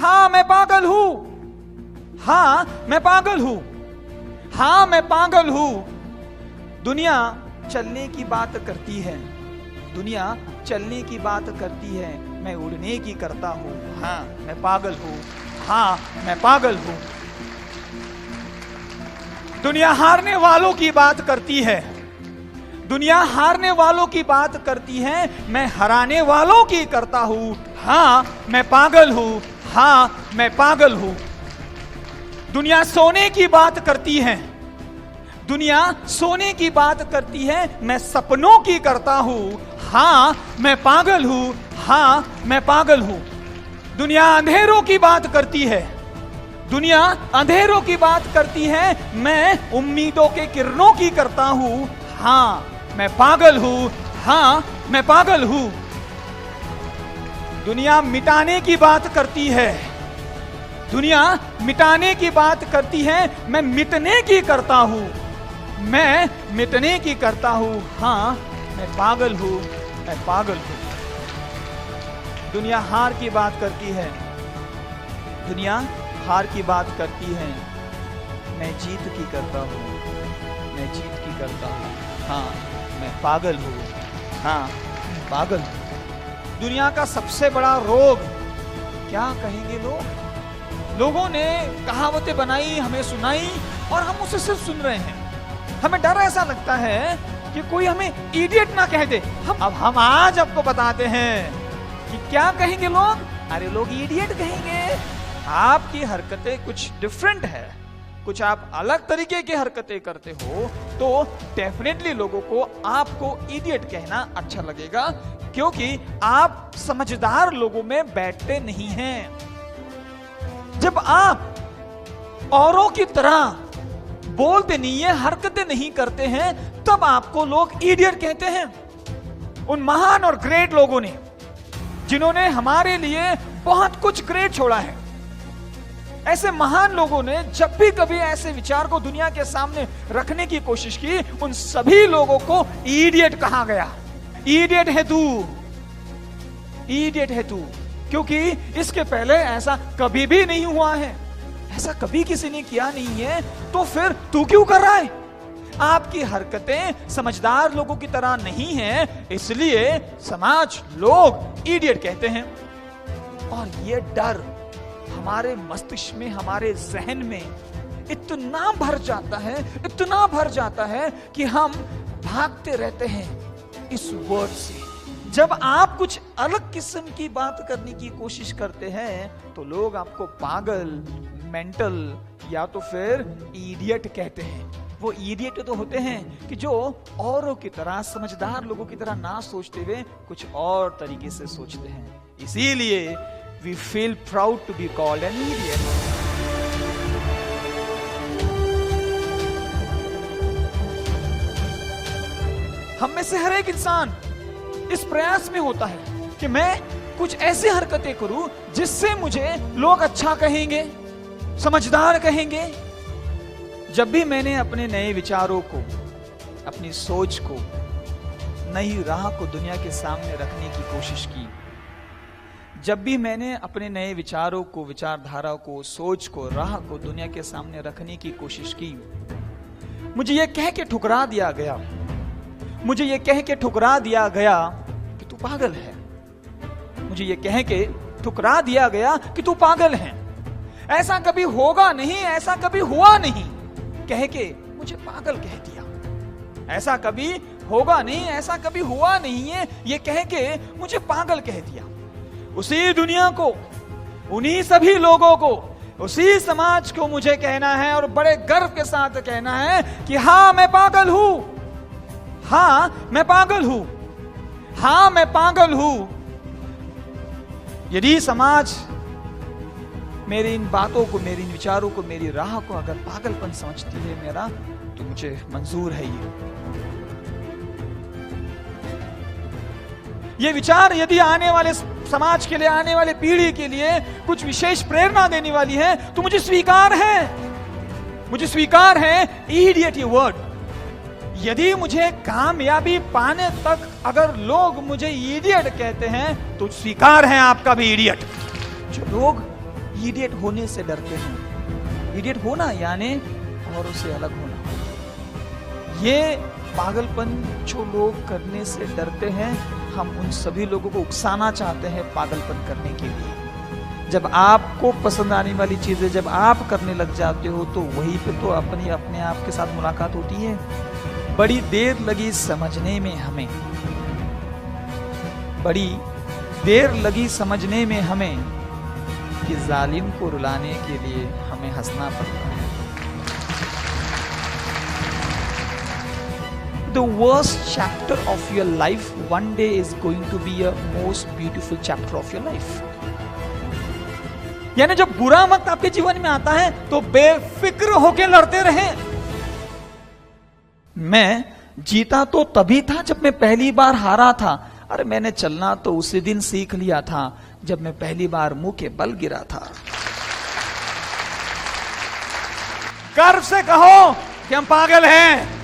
हाँ मैं पागल हूं, हाँ मैं पागल हूं, हाँ मैं पागल हूं। दुनिया चलने की बात करती है, दुनिया चलने की बात करती है, मैं उड़ने की करता हूं, हाँ मैं पागल हूं, हाँ मैं पागल हूं। दुनिया हारने वालों की बात करती है, दुनिया हारने वालों की बात करती है, मैं हराने वालों की करता हूं, हाँ मैं पागल हूं, हाँ मैं पागल हूं। दुनिया सोने की बात करती है, दुनिया सोने की बात करती है, मैं सपनों की करता हूं, हाँ मैं पागल हूं, हाँ मैं पागल हूं। दुनिया अंधेरों की बात करती है, दुनिया अंधेरों की बात करती है, मैं उम्मीदों के किरणों की करता हूं, हाँ मैं पागल हूं, हाँ मैं पागल हूं। दुनिया मिटाने की बात करती है, दुनिया मिटाने की बात करती है, मैं मिटने की करता हूं, मैं मिटने की करता हूं, हाँ मैं पागल हूं, मैं पागल हूं। दुनिया हार की बात करती है, दुनिया हार की बात करती है, मैं जीत की करता हूं, मैं जीत की करता हूं, हाँ मैं पागल हूं, हाँ मैं पागल हूं। दुनिया का सबसे बड़ा रोग क्या कहेंगे लोग? लोगों ने कहावतें बनाई, हमें सुनाई और हम उसे सिर्फ सुन रहे हैं। हमें डर ऐसा लगता है कि कोई हमें इडियट ना कह दे। हम आज आपको बताते हैं कि क्या कहेंगे लोग। अरे लोग इडियट कहेंगे, आपकी हरकतें कुछ डिफरेंट है, कुछ आप अलग तरीके की हरकतें करते हो तो डेफिनेटली लोगों को आपको इडियट कहना अच्छा लगेगा, क्योंकि आप समझदार लोगों में बैठते नहीं हैं। जब आप औरों की तरह बोलते नहीं है, हरकतें नहीं करते हैं, तब आपको लोग इडियट कहते हैं। उन महान और ग्रेट लोगों ने, जिन्होंने हमारे लिए बहुत कुछ ग्रेट छोड़ा है, ऐसे महान लोगों ने जब भी कभी ऐसे विचार को दुनिया के सामने रखने की कोशिश की, उन सभी लोगों को इडियट कहा गया। इडियट है तू, इडियट है तू, क्योंकि इसके पहले ऐसा कभी भी नहीं हुआ है, ऐसा कभी किसी ने किया नहीं है, तो फिर तू क्यों कर रहा है? आपकी हरकतें समझदार लोगों की तरह नहीं है, इसलिए समाज लोग इडियट कहते हैं। और ये डर हमारे मस्तिष्क में, हमारे जहन में इतना भर जाता है, इतना भर जाता है कि हम भागते रहते हैं इस वर्ड से। जब आप कुछ अलग किस्म की बात करने की कोशिश करते हैं तो लोग आपको पागल, मेंटल या तो फिर इडियट कहते हैं। वो इडियट तो होते हैं कि जो औरों की तरह, समझदार लोगों की तरह ना सोचते हुए कुछ और तरीके से सोचते हैं। इसीलिए we feel proud to be called an idiot. हम में से हर एक इंसान इस प्रयास में होता है कि मैं कुछ ऐसी हरकतें करूं जिससे मुझे लोग अच्छा कहेंगे, समझदार कहेंगे। जब भी मैंने अपने नए विचारों को, अपनी सोच को, नई राह को दुनिया के सामने रखने की कोशिश की, जब भी मैंने अपने नए विचारों को, विचारधारा को, सोच को, राह को दुनिया के सामने रखने की कोशिश की, मुझे यह कह के ठुकरा दिया गया, मुझे यह कह के ठुकरा दिया गया कि तू पागल है। मुझे यह कह के ठुकरा दिया गया कि तू पागल है, ऐसा कभी होगा नहीं, ऐसा कभी हुआ नहीं, कह के मुझे पागल कह दिया। ऐसा कभी होगा नहीं, ऐसा कभी हुआ नहीं है, ये कह के मुझे पागल कह दिया। उसी दुनिया को, उन्हीं सभी लोगों को, उसी समाज को मुझे कहना है और बड़े गर्व के साथ कहना है कि हाँ मैं पागल हूं, हाँ मैं पागल हूं, हाँ मैं पागल हूं। यदि समाज मेरी इन बातों को, मेरी इन विचारों को, मेरी राह को अगर पागलपन समझती है मेरा, तो मुझे मंजूर है। ये विचार यदि आने वाले समाज के लिए, आने वाले पीढ़ी के लिए कुछ विशेष प्रेरणा देने वाली है तो मुझे स्वीकार है, मुझे स्वीकार है इडियट ये वर्ड। यदि मुझे कामयाबी पाने तक अगर लोग मुझे इडियट कहते हैं तो स्वीकार है आपका भी इडियट। जो लोग इडियट होने से डरते हैं। इडियट होना यानी औरों से अलग होना। ये पागलपन जो लोग करने से डरते हैं, हम उन सभी लोगों को उकसाना चाहते हैं पागलपन करने के लिए। जब आपको पसंद आने वाली चीजें जब आप करने लग जाते हो तो वहीं पे तो अपने आप के साथ मुलाकात होती है। बड़ी देर लगी समझने में हमें, बड़ी देर लगी समझने में हमें कि जालिम को रुलाने के लिए हमें हंसना पड़ता है। The worst chapter of your life one day is going to be a most beautiful chapter of your life. यानी जब बुरा वक्त आपके जीवन में आता है तो बेफिक्र होकर लड़ते रहें। मैं जीता तो तभी था जब मैं पहली बार हारा था। अरे मैंने चलना तो उसी दिन सीख लिया था जब मैं पहली बार मुंह के बल गिरा था। गर्व से कहो कि हम पागल हैं।